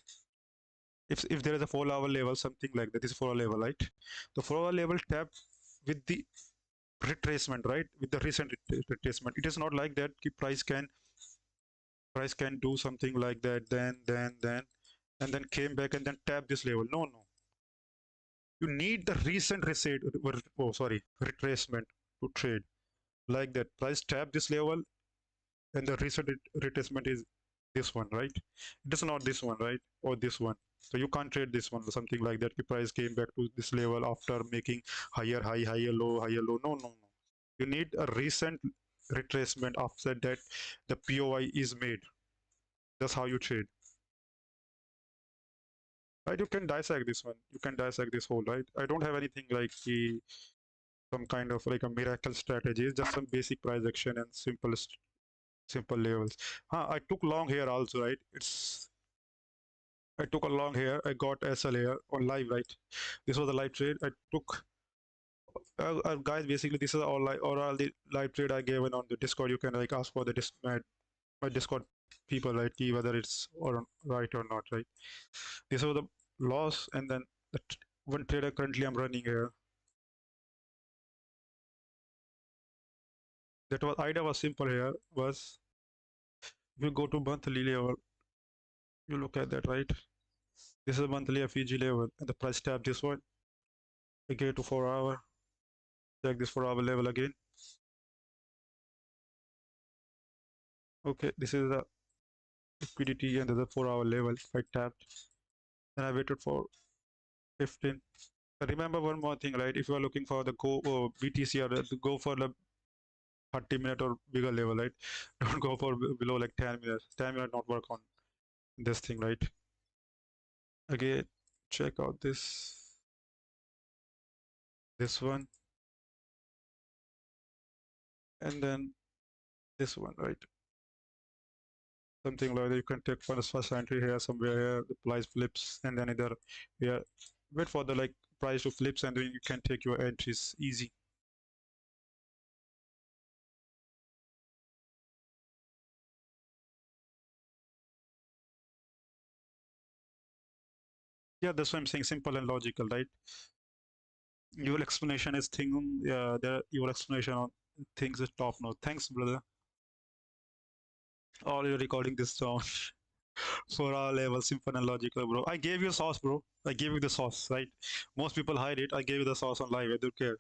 If there is a 4 hour level, something like that, this is 4 hour level, right? The 4 hour level tap with the retracement, right? With the recent retracement. It is not like that. Price can do something like that, and then came back and then tap this level. No, no. You need the recent retracement to trade like that. Price tap this level and the recent retracement is this one, right? It is not this one, right? Or this one. So you can't trade this one or something like that. The price came back to this level after making higher high, higher low, higher low. No, no, no. You need a recent retracement after that the POI is made. That's how you trade. Right? You can dissect this one. You can dissect this whole, right? I don't have anything like some kind of like a miracle strategy. It's just some basic price action and simple levels. I took long here also, right? I took a long here. I got SL here on live, right? This was a live trade. I took guys. Basically, this is all the live trade I gave in on the Discord. You can like ask for the my Discord people, right? Key whether it's or right or not, right? This was the loss, and then one trader currently I'm running here. That was idea was simple here. Was if you go to monthly level, you look at that, right? This is a monthly FEG level, and the price tab this one. I go to 4 hour. Check this 4 hour level again. Okay, this is the liquidity and the 4 hour level. I tapped and I waited for 15. Remember one more thing, right? If you are looking for the go BTC or go for the 30-minute or bigger level, right? Don't go for below like 10 minutes. 10 minutes not work on this thing, right? Again, check out this one. and then this one, right? Something like that. You can take first entry here, somewhere here, the price flips, and then either here, wait for the like price to flips, and then you can take your entries easy. Yeah, that's what I'm saying, simple and logical, right? Your explanation is thing, yeah, your explanation on things is top notch. Thanks, brother. All you're recording this down for our level, simple and logical, bro. I gave you sauce, bro. I gave you the sauce, right? Most people hide it. I gave you the sauce on live. I don't care.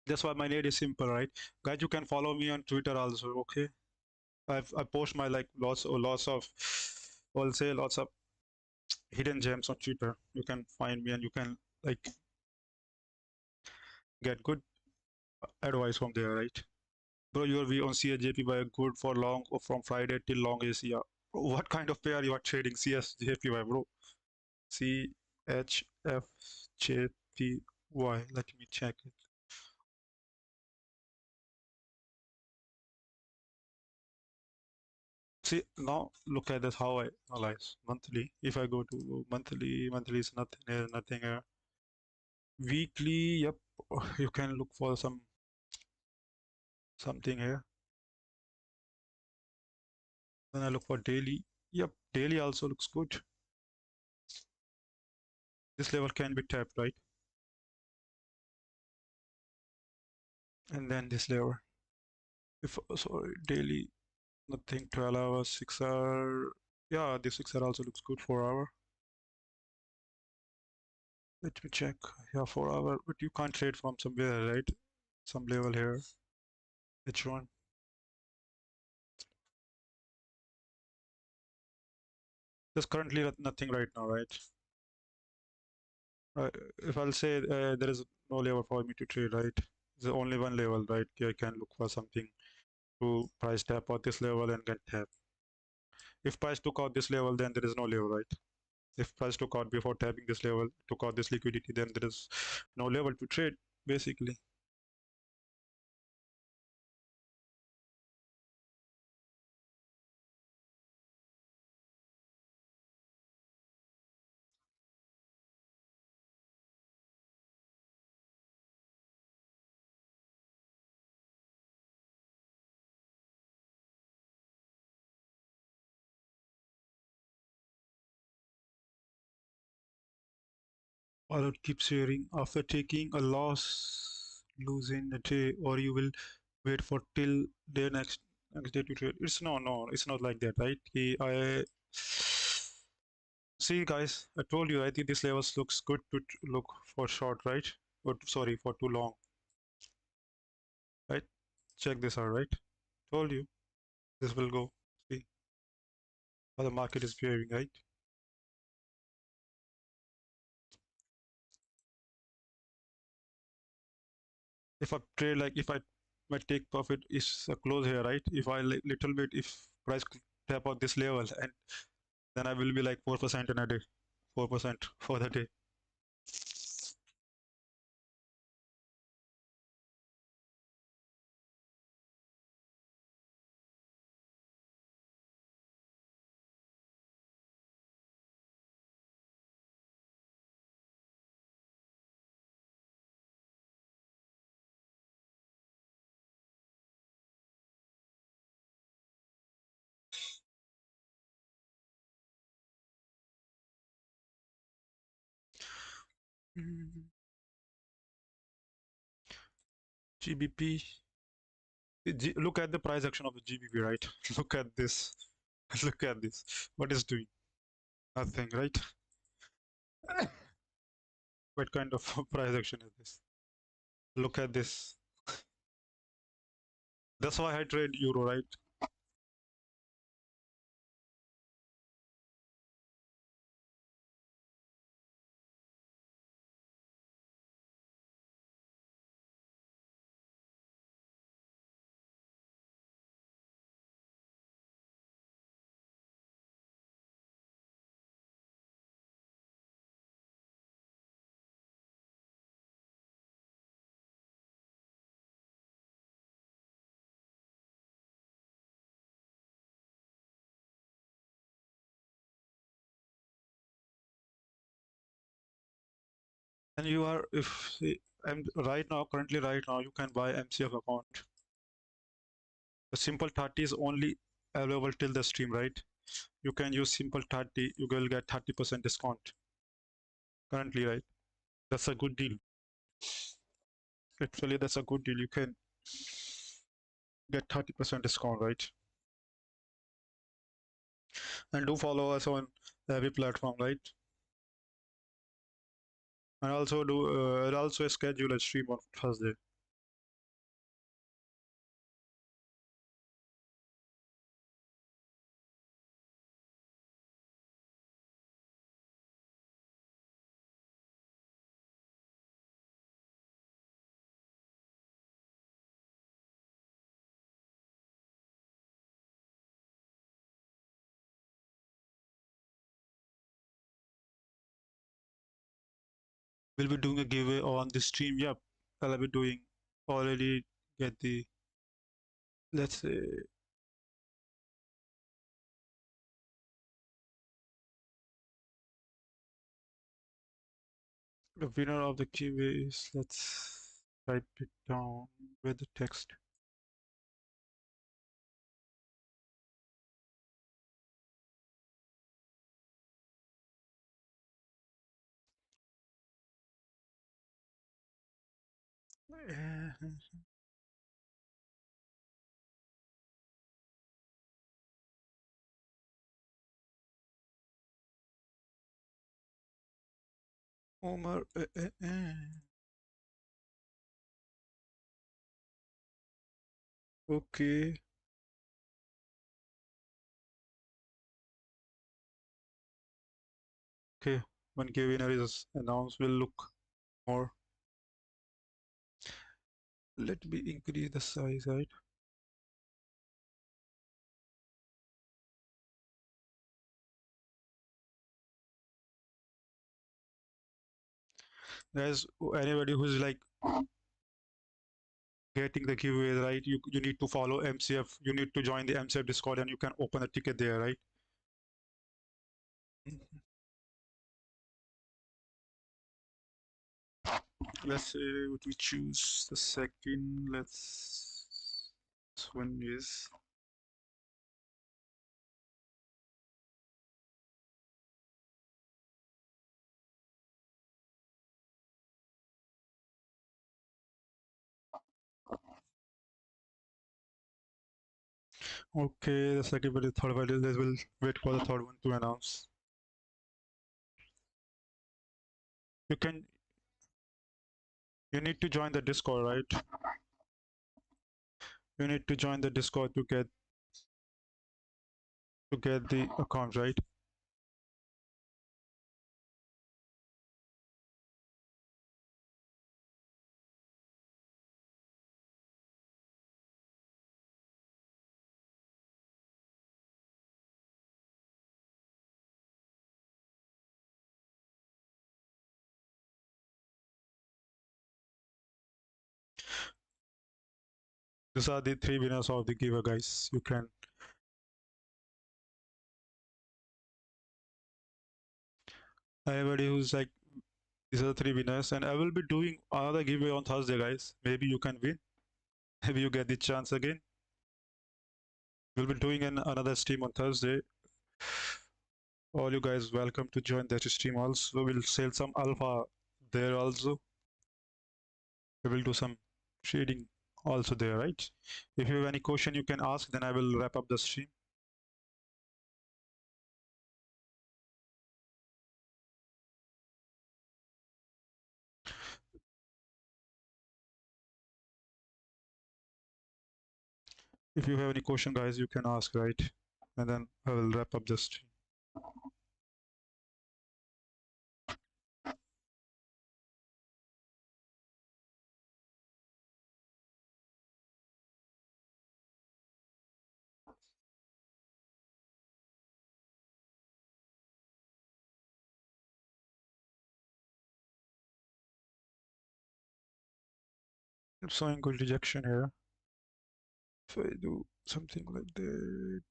That's why my name is simple, right? Guys, you can follow me on Twitter also, okay? I post my like lots of, I'll say lots of hidden gems on Twitter. You can find me and you can like get good advice from there, right? Bro, your view on CSJPY good for long or from Friday till long Asia. What kind of pair you are trading CSJPY, bro? CHFJPY. Let me check it. See, now look at this how I analyze monthly. If I go to monthly, monthly is nothing here, nothing here. Weekly, yep, you can look for something here. Then I look for daily. Yep, daily also looks good. This level can be tapped, right? And then this level. If sorry, daily, nothing. 12 hours, 6 hour. Yeah, this 6 hour also looks good. 4 hour. Let me check. Yeah, 4 hour, but you can't trade from somewhere, right? Some level here. Which one? There's currently nothing right now, right? Uh, if I'll say there is no level for me to trade, right? There's only one level, right? I can look for something to price tap out this level and get tap. If price took out this level, then there is no level, right? If price took out before tapping this level, took out this liquidity, then there is no level to trade, basically. Or keep sharing after taking a loss, losing a day, or you will wait for till the next day to trade. It's it's not like that, right? I see, guys. I told you. I think this levels looks good to look for short, right? But sorry, for too long, right? Check this out, right? Told you this will go. See how the market is behaving, right? If I trade like if I my take profit is close here, right? If I little bit, if price tap out this level, and then I will be like 4% in a day, 4% for the day. Mm, GBP. Look at the price action of the GBP, right? Look at this. Look at this. What is doing? Nothing, right? What kind of price action is this? Look at this. That's why I trade euro, right? And you are, if I'm currently right now, you can buy MCF account. The simple 30 is only available till the stream, right? You can use simple 30, you will get 30% discount currently, right? That's a good deal. Actually, that's a good deal. You can get 30% discount, right? And do follow us on every platform, right? And also also schedule a stream on Thursday. We'll be doing a giveaway on the stream. Yep, I'll be doing already get the, let's say, the winner of the giveaway is, let's type it down with the text. Omar, okay, okay. When giveaway winner is announced, we'll look more. Let me increase the size, right? Guys, anybody who's like getting the giveaway, right? You need to follow MCF. You need to join the MCF Discord, and you can open a ticket there, right? Let's say what we choose the second. This one is okay. The second one is third one. Let's will wait for the third one to announce. You can. You need to join the Discord, right? You need to join the Discord to get the account, right? These are the three winners of the giveaway, guys. You can. Anybody who's like, these are the three winners, and I will be doing another giveaway on Thursday, guys. Maybe you can win. Maybe you get the chance again. We'll be doing another stream on Thursday. All you guys welcome to join that stream also. We'll sell some alpha there also. We will do some trading also there, right? If you have any question you can ask, then I will wrap up the stream. If you have any question, guys, you can ask, right? And then I will wrap up the stream. It's showing good rejection here. If I do something like that,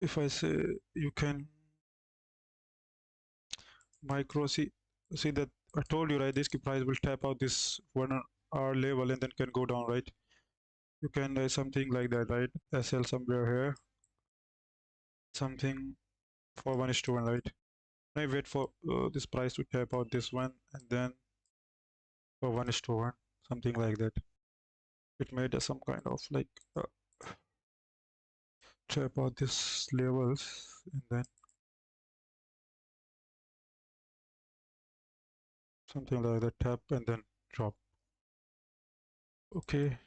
if I say you can micro see that I told you, right, this price will tap out this 1 hour level and then can go down, right? You can something like that, right? SL somewhere here, something for 1:1, right? I wait for this price to tap out this one and then for 1:1, something like that. It made some kind of like tap out this levels and then something like that, tap and then drop. Okay.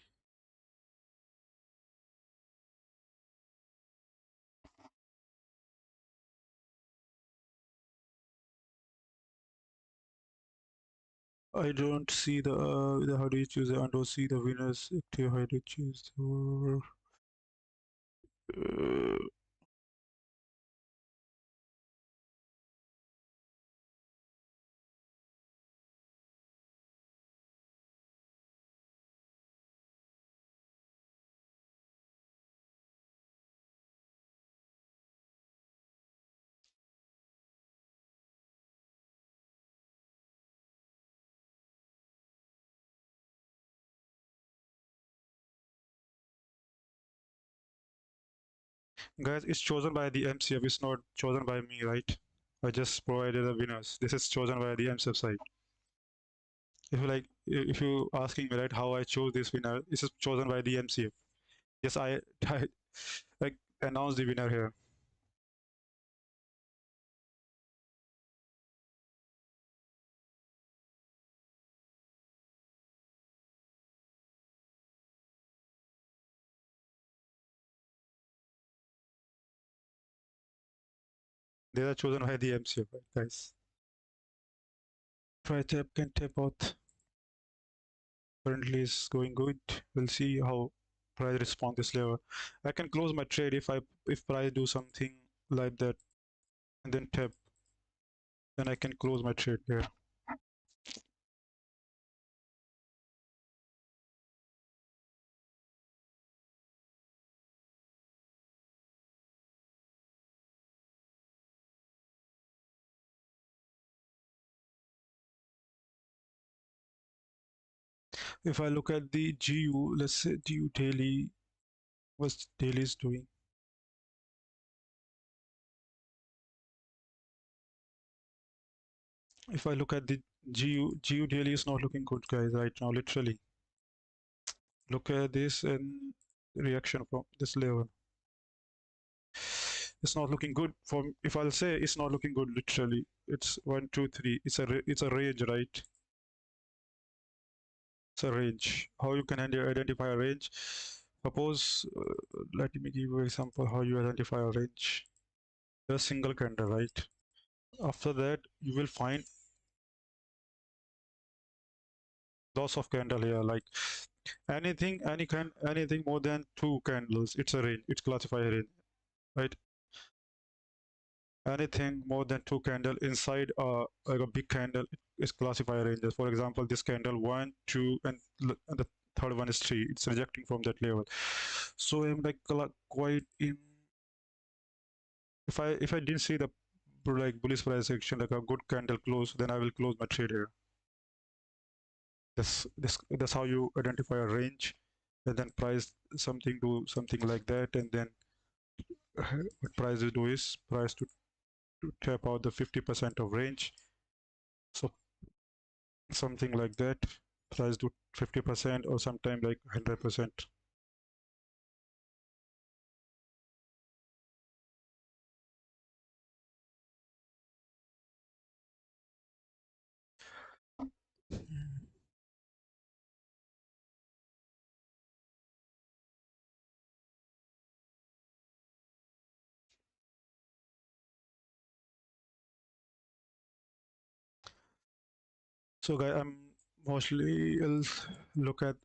I don't see the how do you choose it? I don't see the winners active. How do you choose uh, guys, it's chosen by the MCF. It's not chosen by me, right? I just provided the winners. This is chosen by the MCF side. If you like, if you asking me, right, how I chose this winner, this is chosen by the MCF. Yes, I like announced the winner here. They are chosen by the MCF, right, guys. Try tap can tap out. Currently is going good. We'll see how price respond this level. I can close my trade if price do something like that and then tap, then I can close my trade there. If I look at the GU, let's say GU daily, what daily is doing. If I look at the GU daily is not looking good, guys, right now, literally. Look at this and reaction from this level. It's not looking good for, if I'll say it's not looking good, literally. It's 1, 2, 3. It's a range, right? It's a range. How you can identify a range? Suppose, let me give you an example how you identify a range. A single candle, right? After that, you will find lots of candle here, like anything more than 2 candles. It's a range. It's classified range, right? Anything more than 2 candle inside like a big candle is classified ranges. For example, this candle 1, 2, and the third one is 3. It's rejecting from that level. So I'm like quite in. If I didn't see the like bullish price action like a good candle close, then I will close my trade here. That's how you identify a range, and then price something do something like that, and then what price to do is price to tap out the 50% of range. So something like that, price to 50% or sometime like 100%. So guys, I'm mostly will look at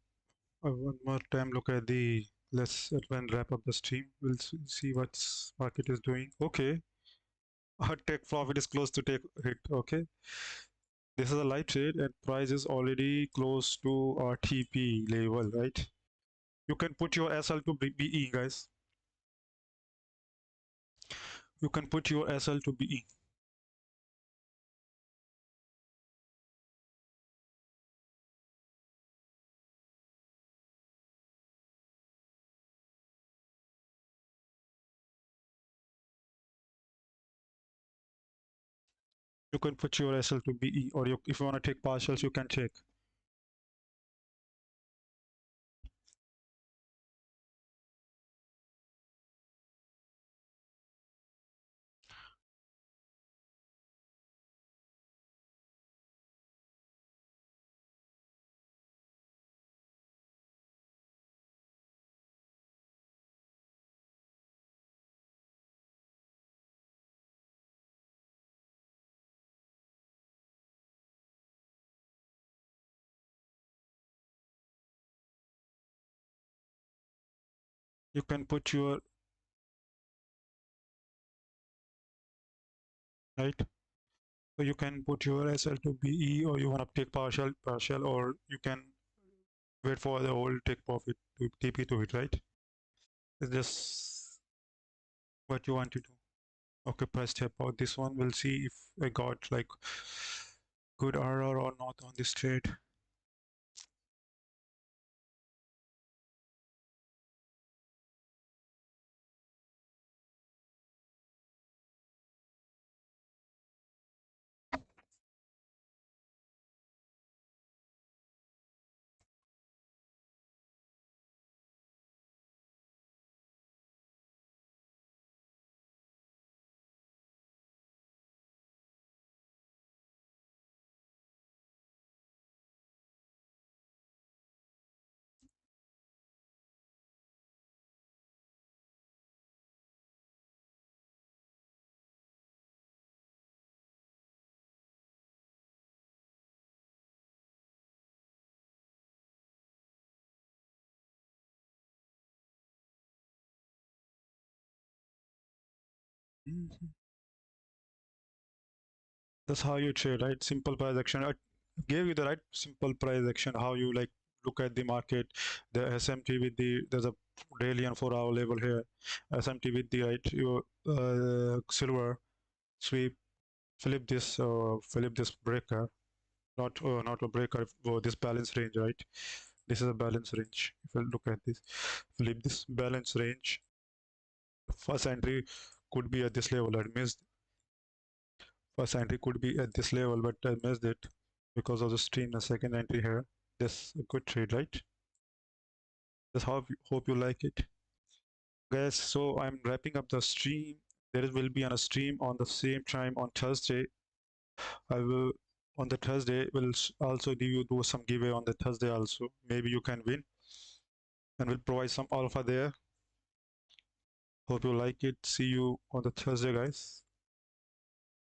one more time. Look at the let's when wrap up the stream. We'll see what market is doing. Okay, our take profit is close to take hit. Okay, this is a live trade and price is already close to our TP level, right? You can put your SL to BE, guys. You can put your SL to BE. You can put your SL to BE, or if you want to take partials, you can take. You can put your, right? So you can put your SL to BE, or you want to take partial, or you can wait for the whole take profit to TP to it, right? It's just what you want to do. Okay, press tap out this one. We'll see if I got like good RR or not on this trade. Mhm. That's how you trade, right? Simple price action. I gave you the right simple price action. How you like look at the market, the SMT with there's a daily and 4 hour level here. SMT with the right your silver sweep, flip this breaker, not a breaker, this balance range, right? This is a balance range. If you look at this, flip this balance range. First entry could be at this level. I missed. First entry could be at this level, but I missed it because of the stream. The second entry here. This a good trade, right? Just hope you like it, guys. So I'm wrapping up the stream. There will be on a stream on the same time on Thursday. I will on the Thursday will also do some giveaway on the Thursday also. Maybe you can win, and we'll provide some alpha there. Hope you like it. See you on the Thursday, guys.